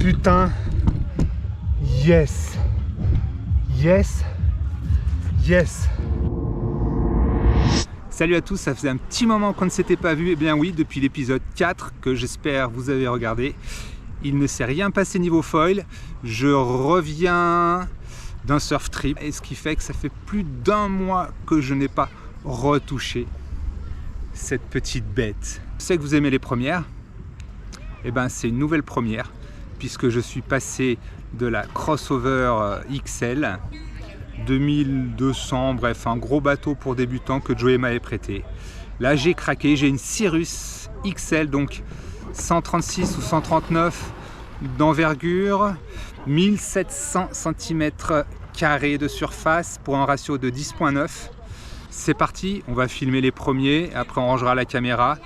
putain, yes, yes, yes. Salut à tous, ça faisait un petit moment qu'on ne s'était pas vu. Eh bien oui, depuis l'épisode 4 que j'espère vous avez regardé. Il ne s'est rien passé niveau foil. Je reviens d'un surf trip, et ce qui fait que ça fait plus d'un mois que je n'ai pas retouché cette petite bête. Je sais que vous aimez les premières. Eh ben c'est une nouvelle première, puisque je suis passé de la crossover XL 2200, bref un gros bateau pour débutants que Joey m'avait prêté. Là j'ai craqué, j'ai une Cirrus XL, donc 136 ou 139 d'envergure, 1700 cm² de surface pour un ratio de 10.9. C'est parti, on va filmer les premiers, après on rangera la caméra.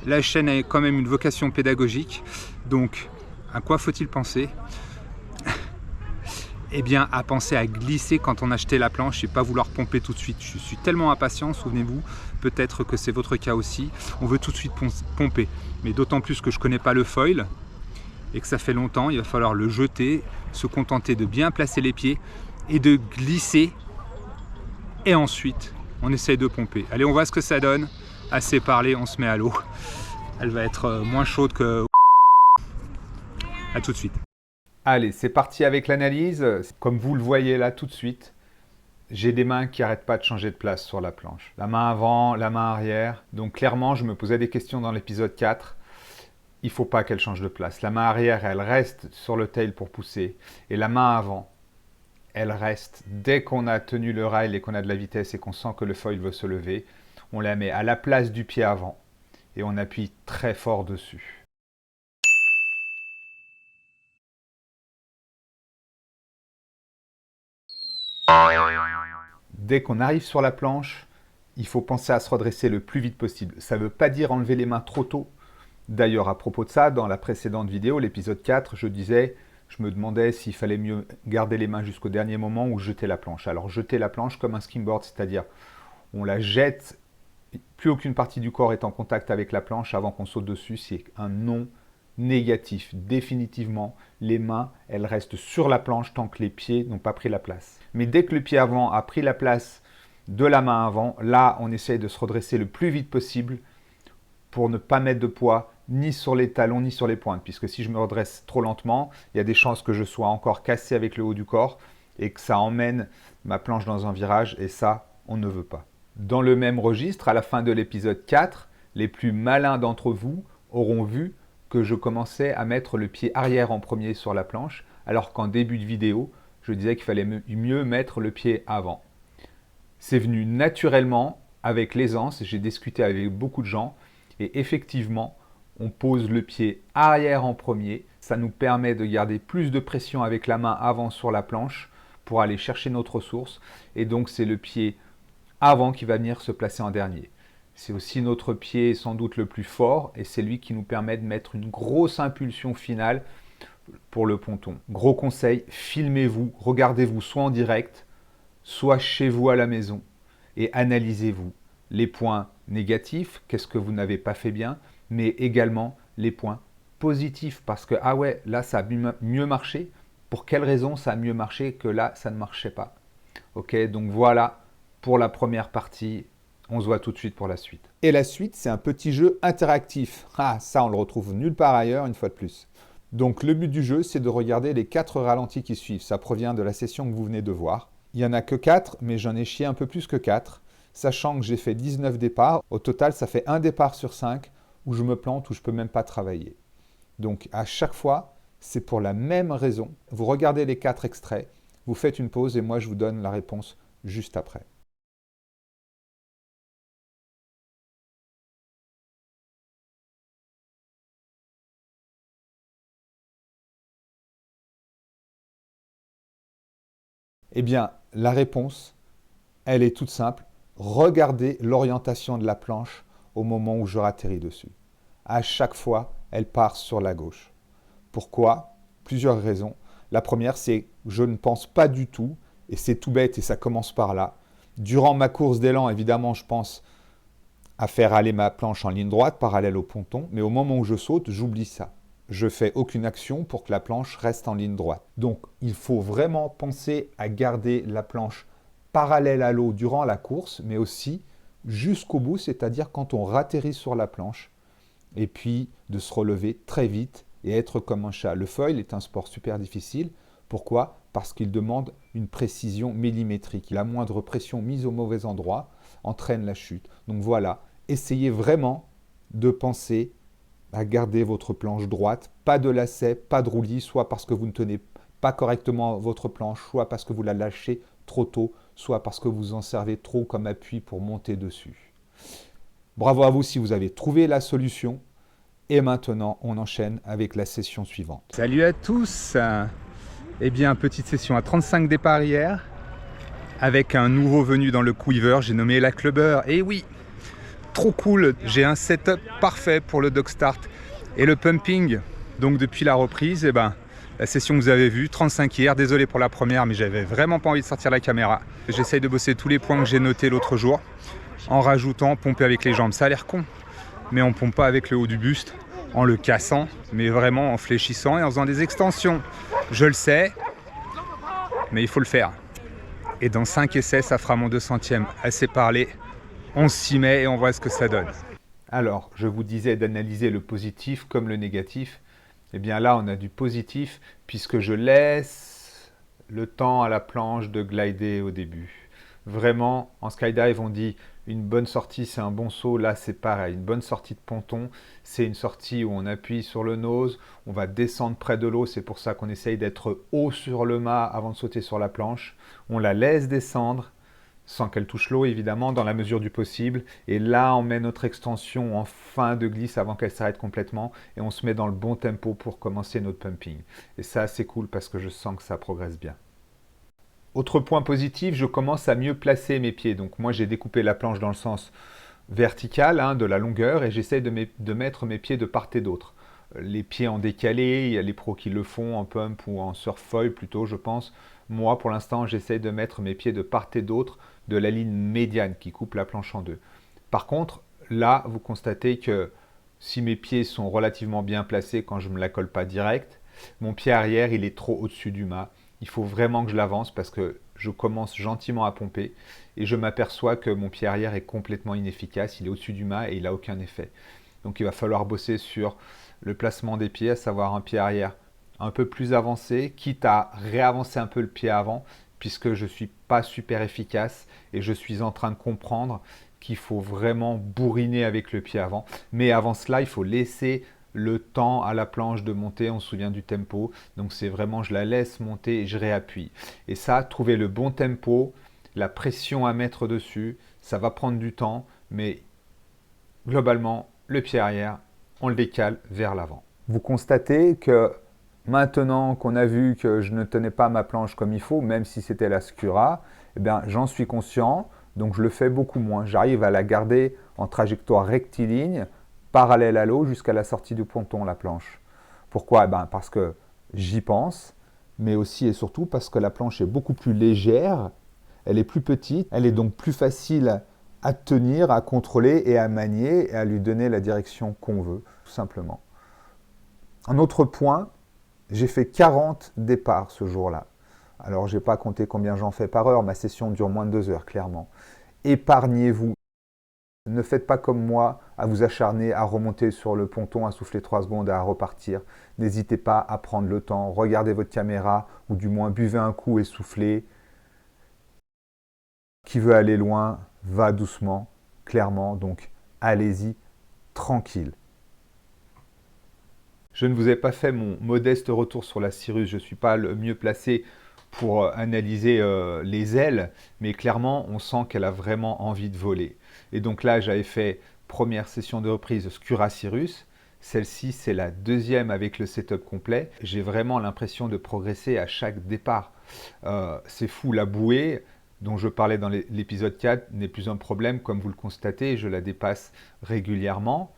La chaîne a quand même une vocation pédagogique, donc à quoi faut-il penser? Eh bien, à penser à glisser quand on achetait la planche et pas vouloir pomper tout de suite. Je suis tellement impatient, souvenez-vous, peut-être que c'est votre cas aussi. On veut tout de suite pomper, mais d'autant plus que je ne connais pas le foil et que ça fait longtemps, il va falloir le jeter, se contenter de bien placer les pieds et de glisser. Et ensuite, on essaye de pomper. Allez, on voit ce que ça donne. Assez parlé, on se met à l'eau. Elle va être moins chaude que... À tout de suite. Allez, c'est parti avec l'analyse. Comme vous le voyez là tout de suite, j'ai des mains qui n'arrêtent pas de changer de place sur la planche. La main avant, la main arrière. Donc clairement, je me posais des questions dans l'épisode 4. Il ne faut pas qu'elle change de place. La main arrière, elle reste sur le tail pour pousser. Et la main avant, elle reste. Dès qu'on a tenu le rail et qu'on a de la vitesse et qu'on sent que le foil veut se lever, on la met à la place du pied avant et on appuie très fort dessus. Dès qu'on arrive sur la planche, il faut penser à se redresser le plus vite possible. Ça ne veut pas dire enlever les mains trop tôt. D'ailleurs, à propos de ça, dans la précédente vidéo, l'épisode 4, je me demandais s'il fallait mieux garder les mains jusqu'au dernier moment ou jeter la planche. Alors, jeter la planche comme un skimboard, c'est-à-dire on la jette, plus aucune partie du corps est en contact avec la planche avant qu'on saute dessus, c'est un non négatif. Définitivement, les mains, elles restent sur la planche tant que les pieds n'ont pas pris la place. Mais dès que le pied avant a pris la place de la main avant, là, on essaye de se redresser le plus vite possible pour ne pas mettre de poids ni sur les talons ni sur les pointes. Puisque si je me redresse trop lentement, il y a des chances que je sois encore cassé avec le haut du corps et que ça emmène ma planche dans un virage et ça, on ne veut pas. Dans le même registre, à la fin de l'épisode 4, les plus malins d'entre vous auront vu que je commençais à mettre le pied arrière en premier sur la planche, alors qu'en début de vidéo, je disais qu'il fallait mieux mettre le pied avant. C'est venu naturellement, avec l'aisance, j'ai discuté avec beaucoup de gens, et effectivement, on pose le pied arrière en premier, ça nous permet de garder plus de pression avec la main avant sur la planche pour aller chercher notre ressource, et donc c'est le pied avant qui va venir se placer en dernier. C'est aussi notre pied sans doute le plus fort et c'est lui qui nous permet de mettre une grosse impulsion finale pour le ponton. Gros conseil, filmez-vous, regardez-vous soit en direct, soit chez vous à la maison et analysez-vous les points négatifs, qu'est-ce que vous n'avez pas fait bien, mais également les points positifs parce que ah ouais, là ça a mieux marché. Pour quelle raison ça a mieux marché que là ça ne marchait pas? Ok, donc voilà pour la première partie. On se voit tout de suite pour la suite. Et la suite, c'est un petit jeu interactif. Ah, ça, on le retrouve nulle part ailleurs, une fois de plus. Donc, le but du jeu, c'est de regarder les 4 ralentis qui suivent. Ça provient de la session que vous venez de voir. Il n'y en a que 4, mais j'en ai chié un peu plus que 4, sachant que j'ai fait 19 départs. Au total, ça fait un départ sur 5 où je me plante, où je ne peux même pas travailler. Donc, à chaque fois, c'est pour la même raison. Vous regardez les 4 extraits, vous faites une pause et moi, je vous donne la réponse juste après. Eh bien, la réponse, elle est toute simple. Regardez l'orientation de la planche au moment où je ratterris dessus. À chaque fois, elle part sur la gauche. Pourquoi? Plusieurs raisons. La première, c'est que je ne pense pas du tout, et c'est tout bête et ça commence par là. Durant ma course d'élan, évidemment, je pense à faire aller ma planche en ligne droite, parallèle au ponton, mais au moment où je saute, j'oublie ça. je fais aucune action pour que la planche reste en ligne droite. Donc, il faut vraiment penser à garder la planche parallèle à l'eau durant la course, mais aussi jusqu'au bout, c'est-à-dire quand on ratterrit sur la planche, et puis de se relever très vite et être comme un chat. Le foil est un sport super difficile. Pourquoi? Parce qu'il demande une précision millimétrique. La moindre pression mise au mauvais endroit entraîne la chute. Donc voilà, essayez vraiment de penser à garder votre planche droite, pas de lacet, pas de roulis, soit parce que vous ne tenez pas correctement votre planche, soit parce que vous la lâchez trop tôt, soit parce que vous en servez trop comme appui pour monter dessus. Bravo à vous si vous avez trouvé la solution. Et maintenant, on enchaîne avec la session suivante. Salut à tous. Eh bien, petite session à 35 départs hier avec un nouveau venu dans le Quiver, j'ai nommé la Clubber. Et oui, trop cool, j'ai un setup parfait pour le dog start et le pumping. Donc depuis la reprise, la session que vous avez vue, 35 hier, désolé pour la première, mais j'avais vraiment pas envie de sortir la caméra. J'essaye de bosser tous les points que j'ai notés l'autre jour, en rajoutant pomper avec les jambes. Ça a l'air con, mais on pompe pas avec le haut du buste, en le cassant, mais vraiment en fléchissant et en faisant des extensions. Je le sais, mais il faut le faire. Et dans 5 essais, ça fera mon 200e. Assez parlé, on s'y met et on voit ce que ça donne. Alors, je vous disais d'analyser le positif comme le négatif. Eh bien là, on a du positif puisque je laisse le temps à la planche de glider au début. Vraiment, en skydive, on dit une bonne sortie, c'est un bon saut. Là, c'est pareil. Une bonne sortie de ponton, c'est une sortie où on appuie sur le nose, on va descendre près de l'eau. C'est pour ça qu'on essaye d'être haut sur le mât avant de sauter sur la planche. On la laisse descendre sans qu'elle touche l'eau, évidemment, dans la mesure du possible. Et là, on met notre extension en fin de glisse avant qu'elle s'arrête complètement. Et on se met dans le bon tempo pour commencer notre pumping. Et ça, c'est cool parce que je sens que ça progresse bien. Autre point positif, je commence à mieux placer mes pieds. Donc moi, j'ai découpé la planche dans le sens vertical, de la longueur, et j'essaie de mettre mes pieds de part et d'autre. Les pieds en décalé, il y a les pros qui le font en pump ou en surf foil plutôt, je pense. Moi, pour l'instant, j'essaie de mettre mes pieds de part et d'autre de la ligne médiane qui coupe la planche en deux. Par contre, là, vous constatez que si mes pieds sont relativement bien placés quand je ne me la colle pas direct, mon pied arrière, il est trop au-dessus du mât. Il faut vraiment que je l'avance parce que je commence gentiment à pomper et je m'aperçois que mon pied arrière est complètement inefficace. Il est au-dessus du mât et il n'a aucun effet. Donc il va falloir bosser sur le placement des pieds, à savoir un pied arrière un peu plus avancé, quitte à réavancer un peu le pied avant, puisque je ne suis pas super efficace et je suis en train de comprendre qu'il faut vraiment bourriner avec le pied avant. Mais avant cela, il faut laisser le temps à la planche de monter, on se souvient du tempo. Donc c'est vraiment, je la laisse monter et je réappuie. Et ça, trouver le bon tempo, la pression à mettre dessus, ça va prendre du temps, mais globalement, le pied arrière, on le décale vers l'avant. Vous constatez que maintenant qu'on a vu que je ne tenais pas ma planche comme il faut, même si c'était la Skura, eh bien, j'en suis conscient, donc je le fais beaucoup moins. J'arrive à la garder en trajectoire rectiligne, parallèle à l'eau jusqu'à la sortie du ponton, la planche. Pourquoi? Parce que j'y pense, mais aussi et surtout parce que la planche est beaucoup plus légère, elle est plus petite, elle est donc plus facile à tenir, à contrôler et à manier et à lui donner la direction qu'on veut, tout simplement. Un autre point, j'ai fait 40 départs ce jour-là. Alors, je n'ai pas compté combien j'en fais par heure, ma session dure moins de 2 heures, clairement. Épargnez-vous. Ne faites pas comme moi à vous acharner à remonter sur le ponton, à souffler 3 secondes et à repartir. N'hésitez pas à prendre le temps, regardez votre caméra ou du moins buvez un coup et soufflez. Qui veut aller loin, va doucement, clairement, donc allez-y, tranquille. Je ne vous ai pas fait mon modeste retour sur la Cirrus, je ne suis pas le mieux placé pour analyser les ailes, mais clairement, on sent qu'elle a vraiment envie de voler. Et donc là, j'avais fait première session de reprise Skura Cirrus. Celle-ci, c'est la deuxième avec le setup complet. J'ai vraiment l'impression de progresser à chaque départ. C'est fou, la bouée dont je parlais dans l'épisode 4 n'est plus un problème, comme vous le constatez, je la dépasse régulièrement.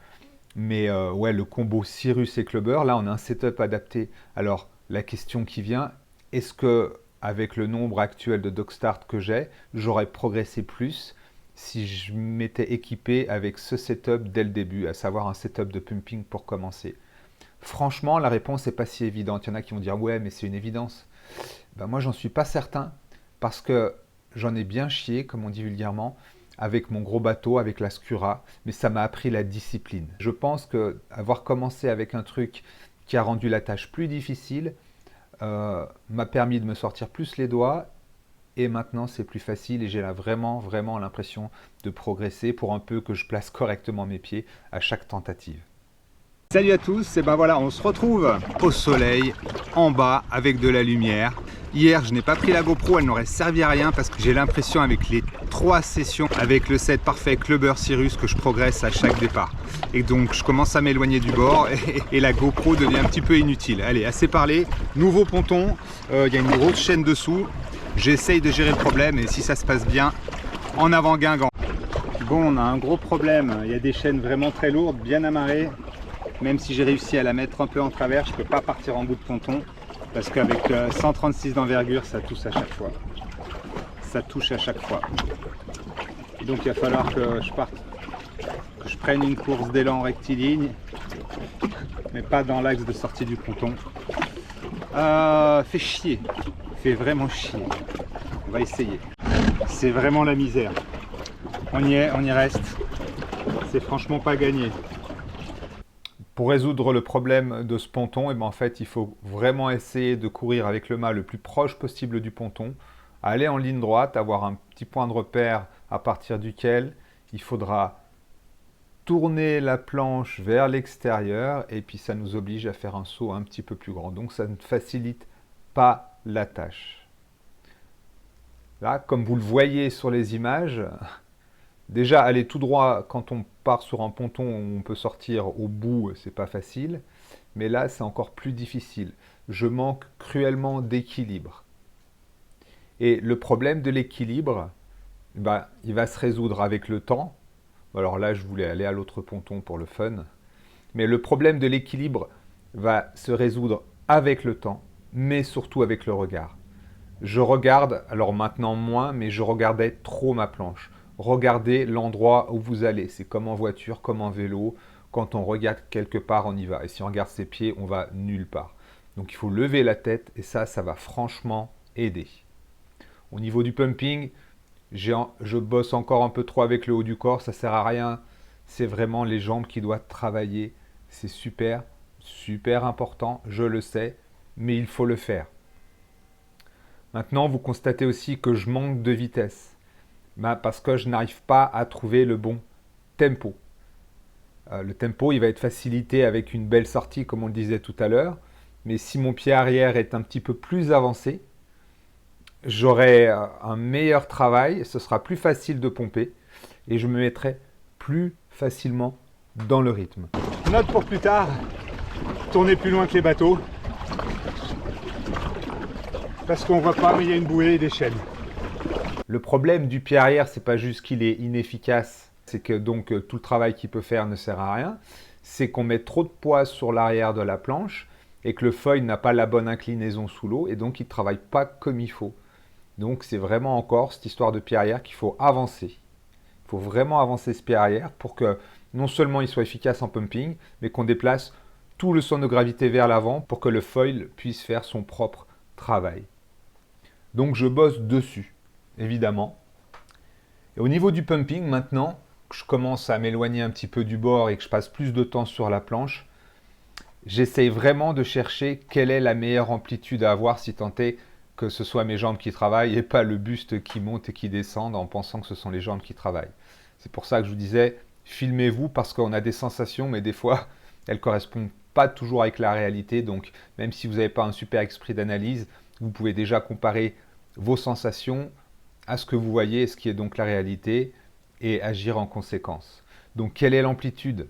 Mais ouais, le combo Cirrus et Clubber, là, on a un setup adapté. Alors, la question qui vient, est-ce que avec le nombre actuel de dog start que j'ai, j'aurais progressé plus si je m'étais équipé avec ce setup dès le début, à savoir un setup de pumping pour commencer? Franchement, la réponse n'est pas si évidente. Il y en a qui vont dire « ouais, mais c'est une évidence ». Ben, moi, j'en suis pas certain parce que j'en ai bien chié, comme on dit vulgairement, avec mon gros bateau, avec la Skura, mais ça m'a appris la discipline. Je pense que avoir commencé avec un truc qui a rendu la tâche plus difficile m'a permis de me sortir plus les doigts et maintenant c'est plus facile et j'ai là vraiment l'impression de progresser pour un peu que je place correctement mes pieds à chaque tentative. Salut à tous, et ben voilà, on se retrouve au soleil, en bas, avec de la lumière. Hier, je n'ai pas pris la GoPro, elle n'aurait servi à rien parce que j'ai l'impression avec les 3 sessions, avec le set parfait Clubber Cirrus, que je progresse à chaque départ. Et donc, je commence à m'éloigner du bord et la GoPro devient un petit peu inutile. Allez, assez parlé, nouveau ponton, il y a une grosse chaîne dessous. J'essaye de gérer le problème et si ça se passe bien, en avant Guingamp. Bon, on a un gros problème, il y a des chaînes vraiment très lourdes, bien amarrées. Même si j'ai réussi à la mettre un peu en travers, je ne peux pas partir en bout de ponton parce qu'avec 136 d'envergure, ça touche à chaque fois. Ça touche à chaque fois. Donc il va falloir que je parte, que je prenne une course d'élan rectiligne, mais pas dans l'axe de sortie du ponton. Fait chier, fait vraiment chier. On va essayer. C'est vraiment la misère. On y est, on y reste. C'est franchement pas gagné. Pour résoudre le problème de ce ponton, en fait, il faut vraiment essayer de courir avec le mât le plus proche possible du ponton, aller en ligne droite, avoir un petit point de repère à partir duquel il faudra tourner la planche vers l'extérieur et puis ça nous oblige à faire un saut un petit peu plus grand. Donc ça ne facilite pas la tâche. Là, comme vous le voyez sur les images, déjà, aller tout droit quand on part sur un ponton où on peut sortir au bout, c'est pas facile. Mais là, c'est encore plus difficile. Je manque cruellement d'équilibre. Et le problème de l'équilibre, il va se résoudre avec le temps. Alors là, je voulais aller à l'autre ponton pour le fun. Mais le problème de l'équilibre va se résoudre avec le temps, mais surtout avec le regard. Je regarde, alors maintenant moins, mais je regardais trop ma planche. Regardez l'endroit où vous allez. C'est comme en voiture, comme en vélo. Quand on regarde quelque part, on y va. Et si on regarde ses pieds, on va nulle part. Donc il faut lever la tête et ça va franchement aider. Au niveau du pumping, je bosse encore un peu trop avec le haut du corps. Ça ne sert à rien. C'est vraiment les jambes qui doivent travailler. C'est super, super important. Je le sais, mais il faut le faire. Maintenant, vous constatez aussi que je manque de vitesse. Parce que je n'arrive pas à trouver le bon tempo. Le tempo, il va être facilité avec une belle sortie, comme on le disait tout à l'heure. Mais si mon pied arrière est un petit peu plus avancé, j'aurai un meilleur travail, ce sera plus facile de pomper et je me mettrai plus facilement dans le rythme. Note pour plus tard, tournez plus loin que les bateaux. Parce qu'on ne voit pas, mais il y a une bouée et des chaînes. Le problème du pied arrière, c'est pas juste qu'il est inefficace, c'est que donc tout le travail qu'il peut faire ne sert à rien. C'est qu'on met trop de poids sur l'arrière de la planche et que le foil n'a pas la bonne inclinaison sous l'eau et donc il ne travaille pas comme il faut. Donc c'est vraiment encore cette histoire de pied arrière qu'il faut avancer. Il faut vraiment avancer ce pied arrière pour que non seulement il soit efficace en pumping, mais qu'on déplace tout le centre de gravité vers l'avant pour que le foil puisse faire son propre travail. Donc je bosse dessus. Évidemment. Et au niveau du pumping, maintenant que je commence à m'éloigner un petit peu du bord et que je passe plus de temps sur la planche, j'essaye vraiment de chercher quelle est la meilleure amplitude à avoir si tant est que ce soit mes jambes qui travaillent et pas le buste qui monte et qui descend en pensant que ce sont les jambes qui travaillent. C'est pour ça que je vous disais, filmez-vous parce qu'on a des sensations, mais des fois, elles ne correspondent pas toujours avec la réalité. Donc, même si vous n'avez pas un super esprit d'analyse, vous pouvez déjà comparer vos sensations à ce que vous voyez, ce qui est donc la réalité, et agir en conséquence. Donc, quelle est l'amplitude?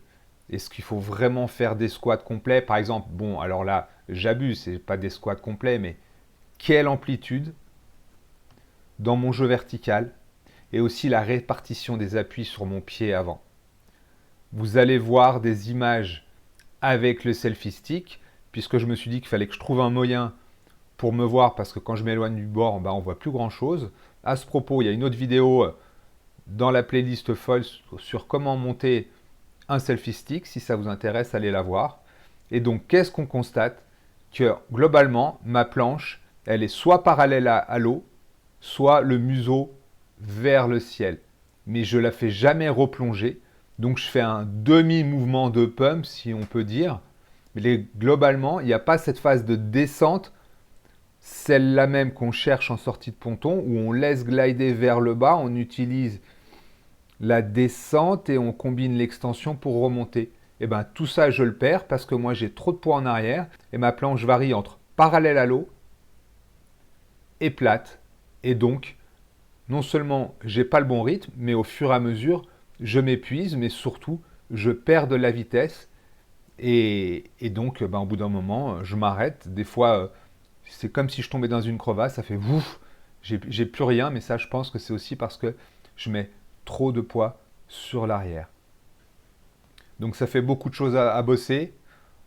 Est-ce qu'il faut vraiment faire des squats complets? Par exemple, bon, alors là, j'abuse, ce n'est pas des squats complets, mais quelle amplitude dans mon jeu vertical et aussi la répartition des appuis sur mon pied avant. Vous allez voir des images avec le selfie stick, puisque je me suis dit qu'il fallait que je trouve un moyen pour me voir, parce que quand je m'éloigne du bord, on ne voit plus grand-chose. À ce propos, il y a une autre vidéo dans la playlist foil sur comment monter un selfie stick. Si ça vous intéresse, allez la voir. Et donc, qu'est-ce qu'on constate? Que globalement, ma planche, elle est soit parallèle à l'eau, soit le museau vers le ciel. Mais je la fais jamais replonger. Donc, je fais un demi-mouvement de pump, si on peut dire. Mais globalement, il n'y a pas cette phase de descente, celle-là même qu'on cherche en sortie de ponton, où on laisse glider vers le bas, on utilise la descente et on combine l'extension pour remonter. Et bien tout ça je le perds parce que moi j'ai trop de poids en arrière et ma planche varie entre parallèle à l'eau et plate. Et donc non seulement j'ai pas le bon rythme, mais au fur et à mesure je m'épuise, mais surtout je perds de la vitesse. Et donc au bout d'un moment je m'arrête. Des fois c'est comme si je tombais dans une crevasse, ça fait ouf, j'ai plus rien, mais ça je pense que c'est aussi parce que je mets trop de poids sur l'arrière. Donc ça fait beaucoup de choses à bosser.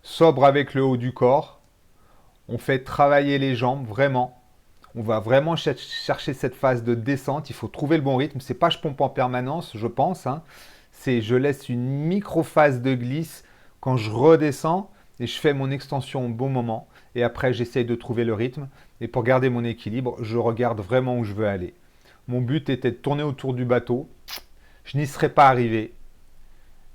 Sobre avec le haut du corps. On fait travailler les jambes, vraiment. On va vraiment chercher cette phase de descente. Il faut trouver le bon rythme. C'est pas je pompe en permanence, je pense. C'est je laisse une micro-phase de glisse quand je redescends et je fais mon extension au bon moment. Et après, j'essaye de trouver le rythme. Et pour garder mon équilibre, je regarde vraiment où je veux aller. Mon but était de tourner autour du bateau. Je n'y serais pas arrivé.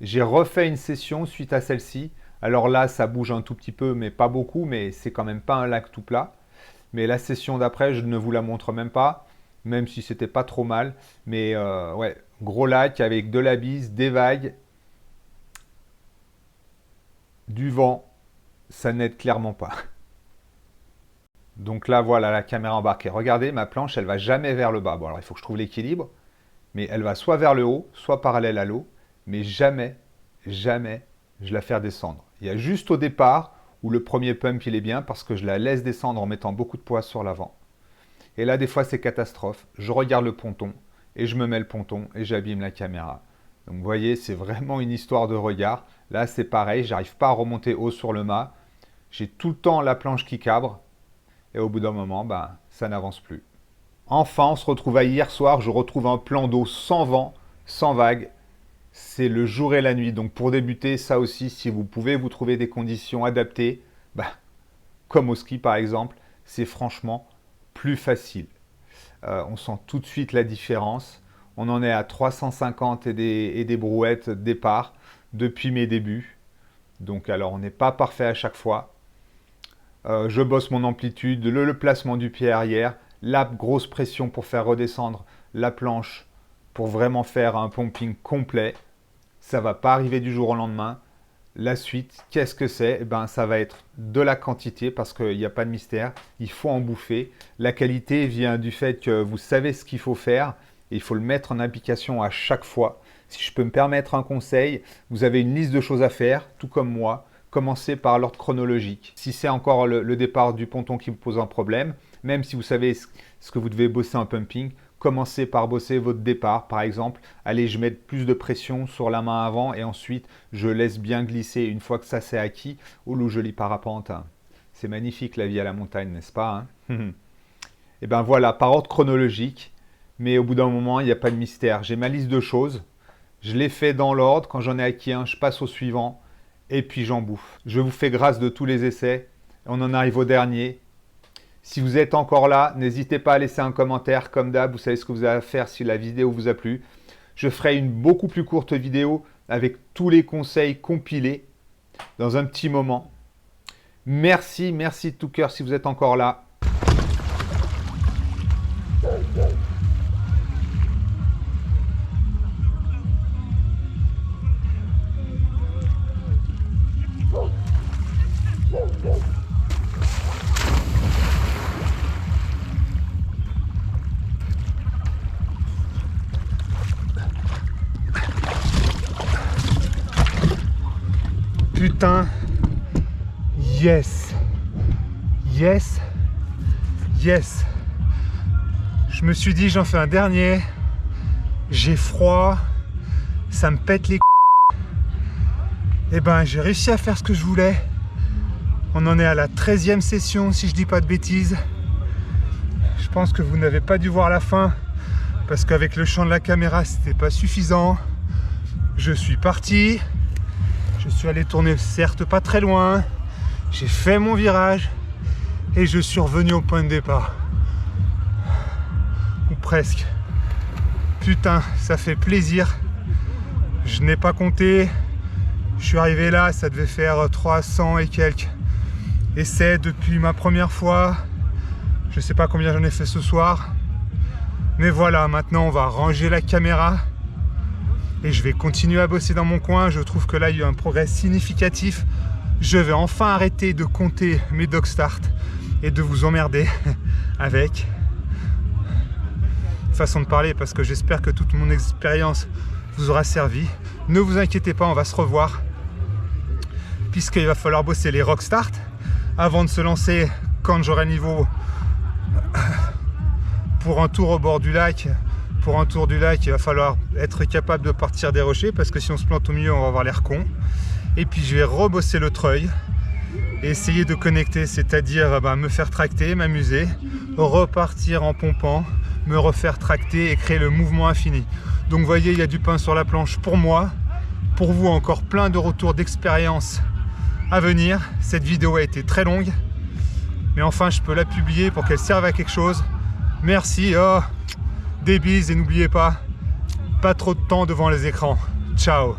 J'ai refait une session suite à celle-ci. Alors là, ça bouge un tout petit peu, mais pas beaucoup, mais c'est quand même pas un lac tout plat. Mais la session d'après, je ne vous la montre même pas, même si c'était pas trop mal. Mais ouais, gros lac avec de la bise, des vagues, du vent, ça n'aide clairement pas. Donc là, voilà la caméra embarquée. Regardez, ma planche, elle va jamais vers le bas. Bon, alors il faut que je trouve l'équilibre, mais elle va soit vers le haut, soit parallèle à l'eau. Mais jamais, jamais, je la fais descendre. Il y a juste au départ où le premier pump il est bien parce que je la laisse descendre en mettant beaucoup de poids sur l'avant. Et là, des fois, c'est catastrophe. Je regarde le ponton et je me mets le ponton et j'abîme la caméra. Donc, vous voyez, c'est vraiment une histoire de regard. Là, c'est pareil, j'arrive pas à remonter haut sur le mât. J'ai tout le temps la planche qui cabre et au bout d'un moment, ça n'avance plus. Enfin, on se retrouve à hier soir. Je retrouve un plan d'eau sans vent, sans vague. C'est le jour et la nuit. Donc pour débuter, ça aussi, si vous pouvez vous trouver des conditions adaptées, comme au ski par exemple, c'est franchement plus facile. On sent tout de suite la différence. On en est à 350 et des brouettes départ depuis mes débuts. Donc alors on n'est pas parfait à chaque fois. Je bosse mon amplitude, le placement du pied arrière, la grosse pression pour faire redescendre la planche pour vraiment faire un pumping complet. Ça ne va pas arriver du jour au lendemain. La suite, qu'est-ce que c'est? Ça va être de la quantité parce qu'il n'y a pas de mystère. Il faut en bouffer. La qualité vient du fait que vous savez ce qu'il faut faire et il faut le mettre en application à chaque fois. Si je peux me permettre un conseil, vous avez une liste de choses à faire, tout comme moi. Commencez par l'ordre chronologique. Si c'est encore le départ du ponton qui vous pose un problème, même si vous savez ce que vous devez bosser en pumping, commencez par bosser votre départ. Par exemple, allez, je mets plus de pression sur la main avant et ensuite, je laisse bien glisser une fois que ça c'est acquis. Oh, le joli parapente. C'est magnifique la vie à la montagne, n'est-ce pas? Et bien voilà, par ordre chronologique. Mais au bout d'un moment, il n'y a pas de mystère. J'ai ma liste de choses. Je les fais dans l'ordre. Quand j'en ai acquis un, je passe au suivant. Et puis j'en bouffe. Je vous fais grâce de tous les essais. On en arrive au dernier. Si vous êtes encore là, n'hésitez pas à laisser un commentaire. Comme d'hab, vous savez ce que vous avez à faire si la vidéo vous a plu. Je ferai une beaucoup plus courte vidéo avec tous les conseils compilés dans un petit moment. Merci de tout cœur si vous êtes encore là. Putain, yes, je me suis dit j'en fais un dernier, j'ai froid, ça me pète les et j'ai réussi à faire ce que je voulais. On en est à la 13e session si je dis pas de bêtises. Je pense que vous n'avez pas dû voir la fin parce qu'avec le champ de la caméra c'était pas suffisant. Je suis parti. Je suis allé tourner, certes pas très loin, J'ai fait mon virage et je suis revenu au point de départ. Ou presque. Putain, ça fait plaisir. Je n'ai pas compté. Je suis arrivé là, ça devait faire 300 et quelques essais depuis ma première fois. Je sais pas combien j'en ai fait ce soir. Mais voilà, maintenant on va ranger la caméra. Et je vais continuer à bosser dans mon coin. Je trouve que là, il y a eu un progrès significatif. Je vais enfin arrêter de compter mes dog start et de vous emmerder avec. Façon de parler, parce que j'espère que toute mon expérience vous aura servi. Ne vous inquiétez pas, on va se revoir. Puisqu'il va falloir bosser les rock start avant de se lancer quand j'aurai niveau pour un tour au bord du lac. Pour un tour du lac, il va falloir être capable de partir des rochers parce que si on se plante au milieu, on va avoir l'air con. Et puis je vais rebosser le treuil et essayer de connecter, c'est-à-dire me faire tracter, m'amuser, repartir en pompant, me refaire tracter et créer le mouvement infini. Donc vous voyez, il y a du pain sur la planche pour moi, pour vous encore plein de retours d'expérience à venir. Cette vidéo a été très longue, mais enfin je peux la publier pour qu'elle serve à quelque chose. Merci, des bises et n'oubliez pas trop de temps devant les écrans. Ciao.